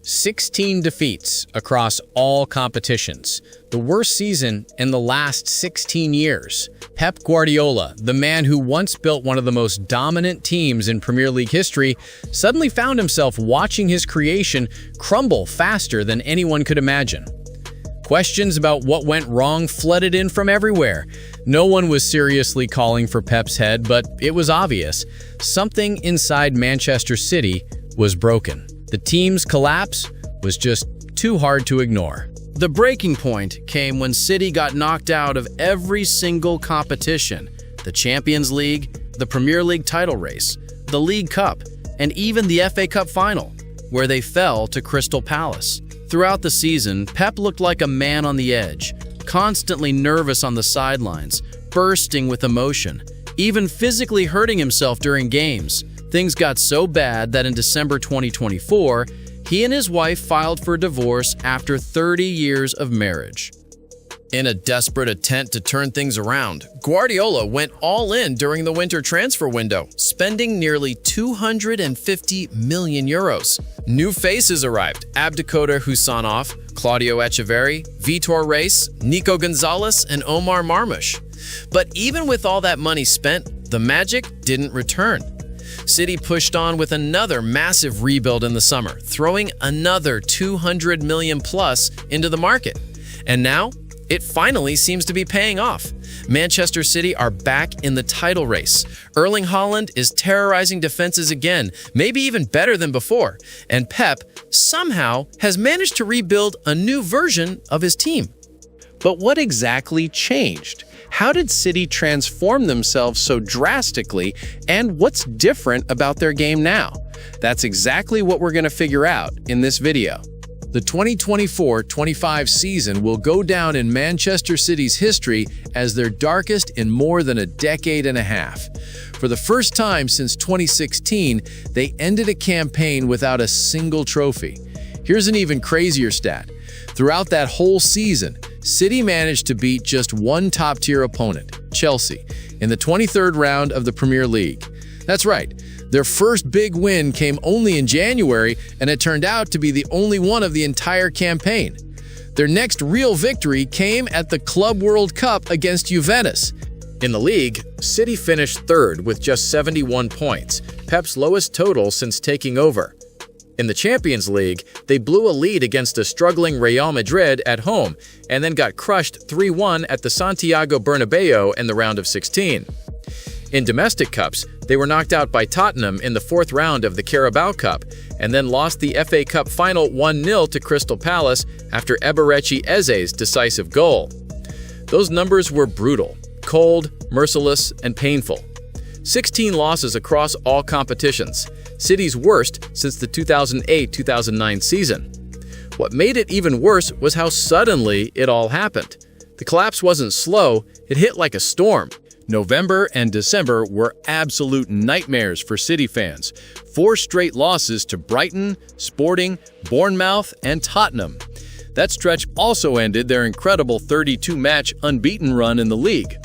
16 defeats across all competitions, the worst season in the last 16 years. Pep Guardiola, the man who once built one of the most dominant teams in Premier League history, suddenly found himself watching his creation crumble faster than anyone could imagine. Questions about what went wrong flooded in from everywhere. No one was seriously calling for Pep's head, but it was obvious. Something inside Manchester City was broken. The team's collapse was just too hard to ignore. The breaking point came when City got knocked out of every single competition: the Champions League, the Premier League title race, the League Cup, and even the FA Cup final, where they fell to Crystal Palace. Throughout the season, Pep looked like a man on the edge, constantly nervous on the sidelines, bursting with emotion, even physically hurting himself during games. Things got so bad that in December 2024, he and his wife filed for divorce after 30 years of marriage. In a desperate attempt to turn things around, Guardiola went all in during the winter transfer window, spending nearly 250 million euros. New faces arrived: Abdikoder Husanov, Claudio Echeverri, Vitor Reis, Nico Gonzalez, and Omar Marmoush. But even with all that money spent, the magic didn't return. City pushed on with another massive rebuild in the summer, throwing another 200 million plus into the market. And now, it finally seems to be paying off. Manchester City are back in the title race. Erling Haaland is terrorizing defenses again, maybe even better than before. And Pep somehow has managed to rebuild a new version of his team. But what exactly changed? How did City transform themselves so drastically, and what's different about their game now? That's exactly what we're going to figure out in this video. The 2024-25 season will go down in Manchester City's history as their darkest in more than a decade and a half. For the first time since 2016, they ended a campaign without a single trophy. Here's an even crazier stat. Throughout that whole season, City managed to beat just one top-tier opponent, Chelsea, in the 23rd round of the Premier League. That's right. Their first big win came only in January, and it turned out to be the only one of the entire campaign. Their next real victory came at the Club World Cup against Juventus. In the league, City finished third with just 71 points, Pep's lowest total since taking over. In the Champions League, they blew a lead against a struggling Real Madrid at home, and then got crushed 3-1 at the Santiago Bernabeu in the round of 16. In domestic cups, they were knocked out by Tottenham in the fourth round of the Carabao Cup, and then lost the FA Cup final 1-0 to Crystal Palace after Eberechi Eze's decisive goal. Those numbers were brutal, cold, merciless, and painful. 16 losses across all competitions, City's worst since the 2008-2009 season. What made it even worse was how suddenly it all happened. The collapse wasn't slow, it hit like a storm. November and December were absolute nightmares for City fans. 4 straight losses to Brighton, Sporting, Bournemouth, and Tottenham. That stretch also ended their incredible 32-match unbeaten run in the league.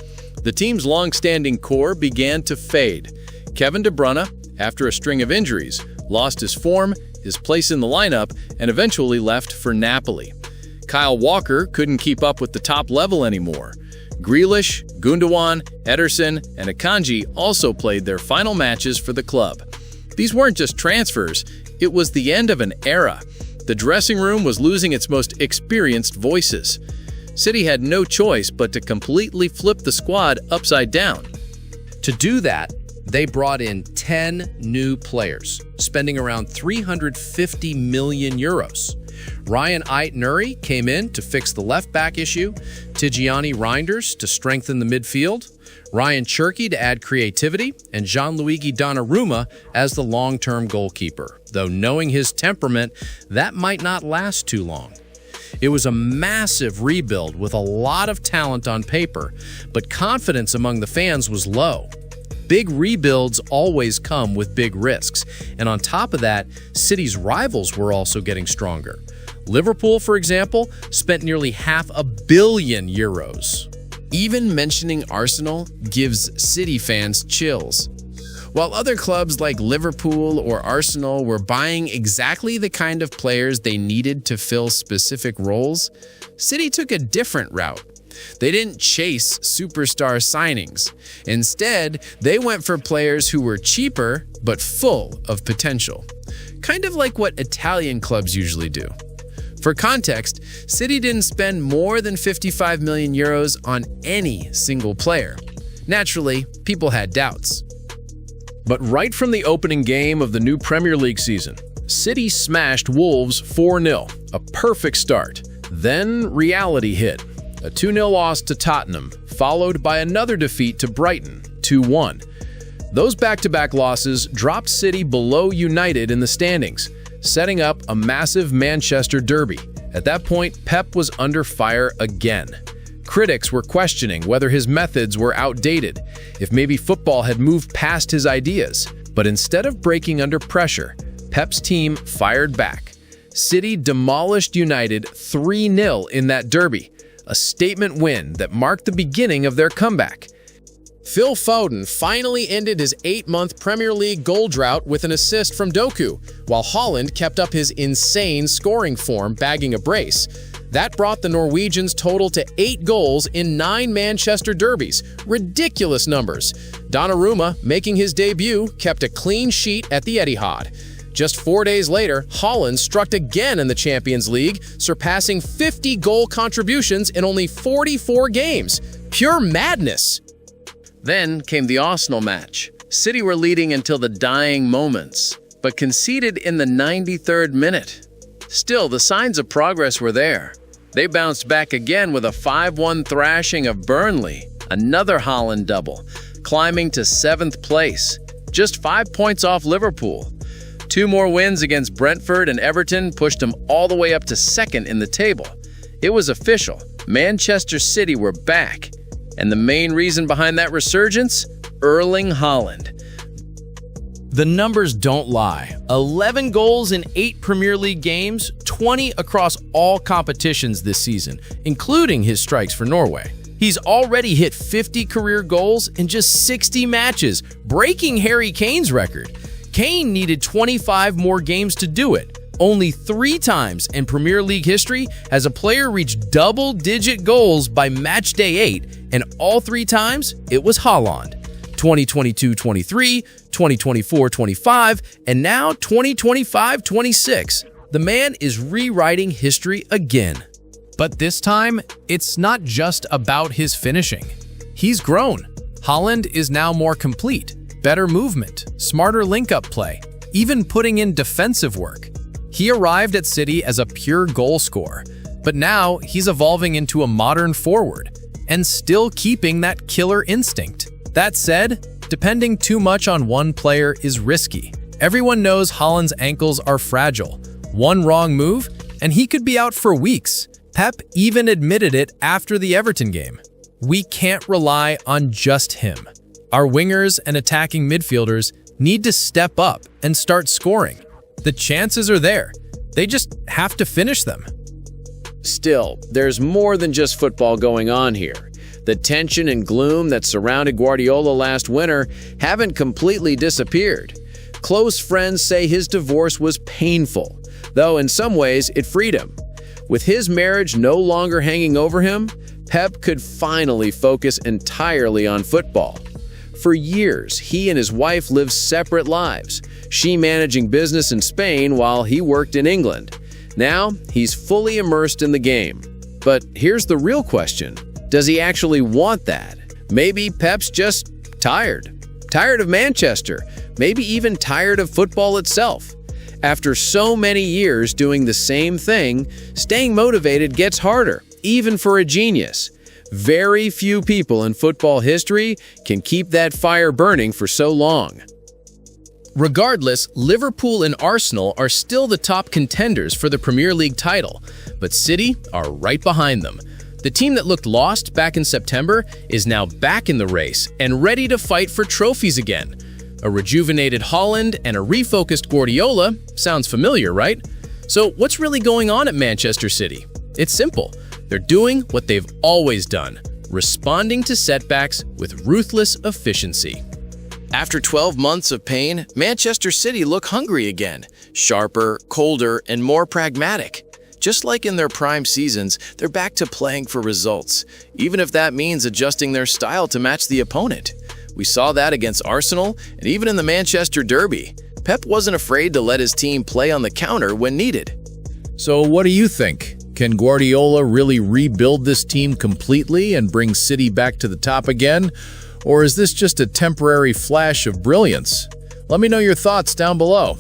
The team's long-standing core began to fade. Kevin De Bruyne, after a string of injuries, lost his form, his place in the lineup, and eventually left for Napoli. Kyle Walker couldn't keep up with the top level anymore. Grealish, Gundogan, Ederson, and Akanji also played their final matches for the club. These weren't just transfers, it was the end of an era. The dressing room was losing its most experienced voices. City had no choice but to completely flip the squad upside down. To do that, they brought in 10 new players, spending around 350 million euros. Ryan Ait-Nouri came in to fix the left-back issue, Tidjani Reinders to strengthen the midfield, Ryan Cherki to add creativity, and Gianluigi Donnarumma as the long-term goalkeeper, though knowing his temperament, that might not last too long. It was a massive rebuild with a lot of talent on paper, but confidence among the fans was low. Big rebuilds always come with big risks, and on top of that, City's rivals were also getting stronger. Liverpool, for example, spent nearly €500 million. Even mentioning Arsenal gives City fans chills. While other clubs like Liverpool or Arsenal were buying exactly the kind of players they needed to fill specific roles, City took a different route. They didn't chase superstar signings. Instead, they went for players who were cheaper but full of potential. Kind of like what Italian clubs usually do. For context, City didn't spend more than 55 million euros on any single player. Naturally, people had doubts. But right from the opening game of the new Premier League season, City smashed Wolves 4-0, a perfect start. Then reality hit. A 2-0 loss to Tottenham, followed by another defeat to Brighton, 2-1. Those back-to-back losses dropped City below United in the standings, setting up a massive Manchester derby. At that point, Pep was under fire again. Critics were questioning whether his methods were outdated, if maybe football had moved past his ideas. But instead of breaking under pressure, Pep's team fired back. City demolished United 3-0 in that derby, a statement win that marked the beginning of their comeback. Phil Foden finally ended his 8-month Premier League goal drought with an assist from Doku, while Haaland kept up his insane scoring form, bagging a brace. That brought the Norwegians' total to 8 goals in 9 Manchester derbies. Ridiculous numbers. Donnarumma, making his debut, kept a clean sheet at the Etihad. Just 4 days later, Haaland struck again in the Champions League, surpassing 50 goal contributions in only 44 games. Pure madness! Then came the Arsenal match. City were leading until the dying moments, but conceded in the 93rd minute. Still, the signs of progress were there. They bounced back again with a 5-1 thrashing of Burnley, another Haaland double, climbing to 7th place, just 5 points off Liverpool. 2 more wins against Brentford and Everton pushed them all the way up to 2nd in the table. It was official. Manchester City were back. And the main reason behind that resurgence? Erling Haaland. The numbers don't lie. 11 goals in 8 Premier League games, 20 across all competitions this season, including his strikes for Norway. He's already hit 50 career goals in just 60 matches, breaking Harry Kane's record. Kane needed 25 more games to do it. Only 3 times in Premier League history has a player reached double-digit goals by match day 8, and all 3 times it was Haaland. 2022-23, 2024-25, and now 2025-26. The man is rewriting history again. But this time, it's not just about his finishing. He's grown. Haaland is now more complete, better movement, smarter link-up play, even putting in defensive work. He arrived at City as a pure goal scorer, but now he's evolving into a modern forward and still keeping that killer instinct. That said, depending too much on one player is risky. Everyone knows Haaland's ankles are fragile. One wrong move, and he could be out for weeks. Pep even admitted it after the Everton game. We can't rely on just him. Our wingers and attacking midfielders need to step up and start scoring. The chances are there. They just have to finish them. Still, there's more than just football going on here. The tension and gloom that surrounded Guardiola last winter haven't completely disappeared. Close friends say his divorce was painful, though in some ways it freed him. With his marriage no longer hanging over him, Pep could finally focus entirely on football. For years, he and his wife lived separate lives, she managing business in Spain while he worked in England. Now, he's fully immersed in the game. But here's the real question. Does he actually want that? Maybe Pep's just tired. Tired of Manchester. Maybe even tired of football itself. After so many years doing the same thing, staying motivated gets harder, even for a genius. Very few people in football history can keep that fire burning for so long. Regardless, Liverpool and Arsenal are still the top contenders for the Premier League title, but City are right behind them. The team that looked lost back in September is now back in the race and ready to fight for trophies again. A rejuvenated Haaland and a refocused Guardiola sounds familiar, right? So what's really going on at Manchester City? It's simple. They're doing what they've always done, responding to setbacks with ruthless efficiency. After 12 months of pain, Manchester City look hungry again, sharper, colder, and more pragmatic. Just like in their prime seasons, they're back to playing for results, even if that means adjusting their style to match the opponent. We saw that against Arsenal, and even in the Manchester Derby. Pep wasn't afraid to let his team play on the counter when needed. So what do you think? Can Guardiola really rebuild this team completely and bring City back to the top again? Or is this just a temporary flash of brilliance? Let me know your thoughts down below.